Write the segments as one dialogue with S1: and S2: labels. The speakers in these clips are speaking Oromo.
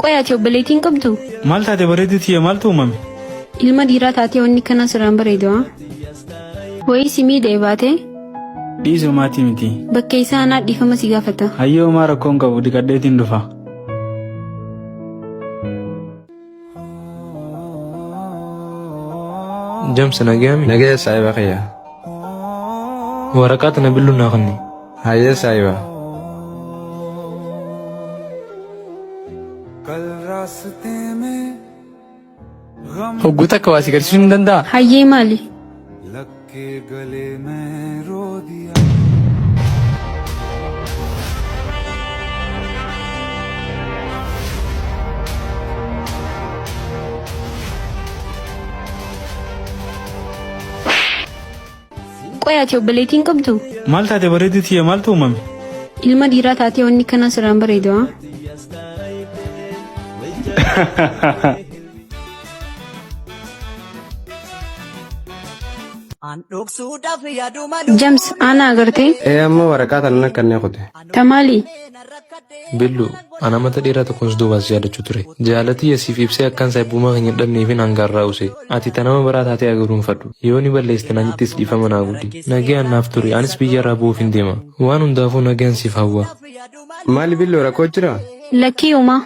S1: Qoyaati obboleettiin qabdu.
S2: Maal taate bareedditi maaltu uumame?
S1: Ilma dhiiraa taatee wanni kana siraan bareedu haa? Wayii simii deebaate?
S2: Dhiisoo maatii miti.
S1: Bakka isaa anaa dhiifama si gaafata.
S2: Hayyoo maa rakkoon qabu dhiqadheetiin dhufa.
S3: Jamsa nagayami?
S4: Nagaya saahiba khayya.
S3: Waraqaata na billu naa qanni.
S4: Hayyee saahiba.
S3: Hogguuta akka waa si garsiisuu ni danda'a?
S1: Hayyee maali? Qoyaati obboleettiin qabdu.
S2: Maal taate bareedditi maaltu uumame?
S1: Ilma dhiiraa taatee wanni kana siraan bareedu haa? Jams ana agartee?
S4: Amma waraqaata nan kannee kute.
S1: Tamaali?
S3: Billu ana mata dheeraa tokkos duubas jaallachuu ture. Jaalatii asiif ibsee akkaan saayibbumaa kan hin dhabnee fi hangaarraa use. Ati tanama baraa taatee agaruun fadhu. Yoo ni balleessite nanyittis dhiifama naa guddi. Nagayaan naaf ture. Anis biyyarraa bu'uuf hin deema. Waan hundaafuu nagayaan siif hawwa.
S4: Maali Billu rakkoo jira?
S1: Lakkii uumaa.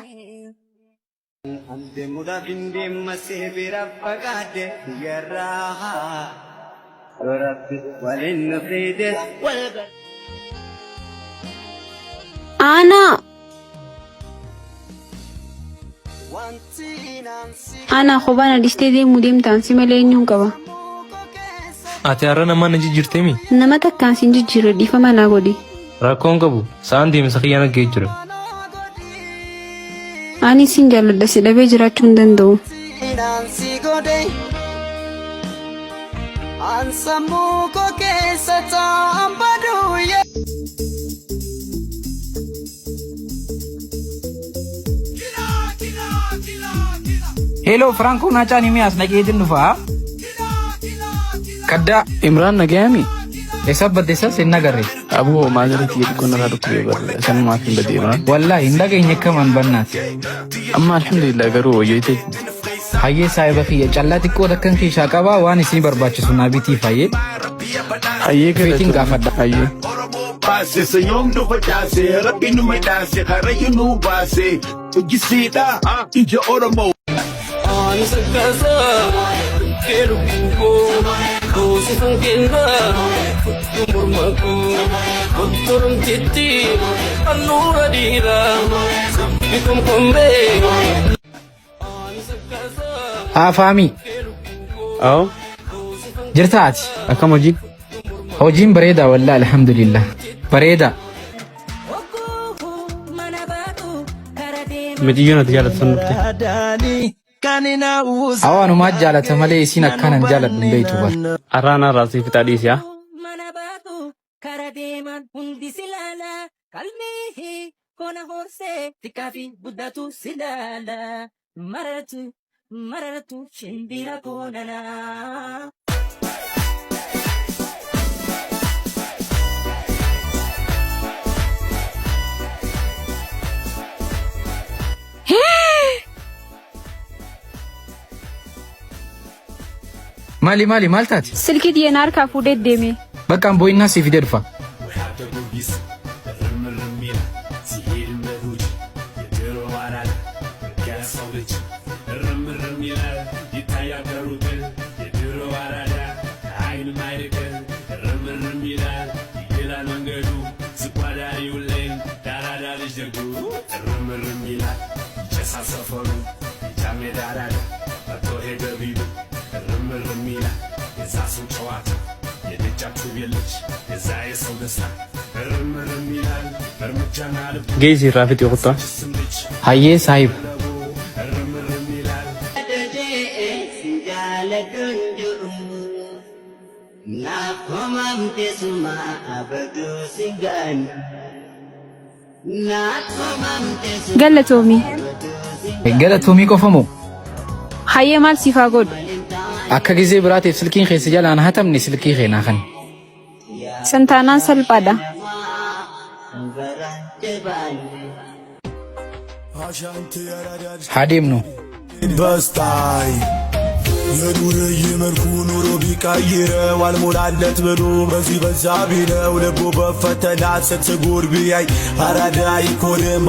S1: Ana khobana distee deemuu deemtaan si malee eenyuun qaba?
S3: Ati har'a namaa na jijjiirteemi?
S1: Nama takkaan sin jijjiirre dhiifama naa godhi.
S3: Rakkoon qabu. Sa'aan deemsa xiyyaana ga'ee jira.
S1: Ani sin jaalladha si dhabee jiraachuu hin danda'u.
S5: Hello Franco Nachani Mias nagedin nufa Kadda Imran nagayami Esabbat desa sinna garre
S2: Abu maazirati yedikon na dhukube bar san ma fin bade Imran.
S5: Wallahi ndageenye kaman bannat
S2: Amma alhamdulillah garuu wayyite.
S5: Hayyee saahiba kiyya callati ko dakkan ki shaqaba waan isin barbaachisu nabitii fayyee.
S2: Hayyee
S5: Feetiin gaafadha.
S2: Hayyee.
S6: Base sayom do fajase rabbi nu mai dase kharayu nu base ujisida inja oromo an sakasa keru ko ko sifangena umurmaku kotorum titi anura dira bikum kombe
S5: Afami
S2: Aw
S5: jirtaati
S2: akkam hojii?
S5: hojiin bareeda wallahi alhamdulillah bareeda
S2: Mitiyyoo natti jaalatan dhufte.
S5: Awwaanu maa jaalata malee isin akkanan jaaladhu beeytu bar.
S2: Arraana raasii fixaa dhiisiyaa.
S5: Mali maltaati.
S1: Silkii diyyeen harkaa fuudhee deeme.
S5: Bakka boo'inaa siif fidee dhufa.
S2: Geessi raafiti kuttaa.
S5: Hayyee saahib.
S1: Galatoomii.
S5: Galatoomii qofa moo?
S1: Hayyee maal siif haa godhu?
S5: Akka gizee biraatiif silkiin keessa jalaan hatamne silkii keenaa kan.
S1: Santaanaan salphaadha.
S5: ሀዴም ነው
S6: በስታይ የዱርዬ መልኩ ኑሮ ቢቀይረው አልሞላለት ብሎ በዚህ በዛ ቢለው ልቡ በፈተና ስትጉር ቢያይ አራዳ ይኮንም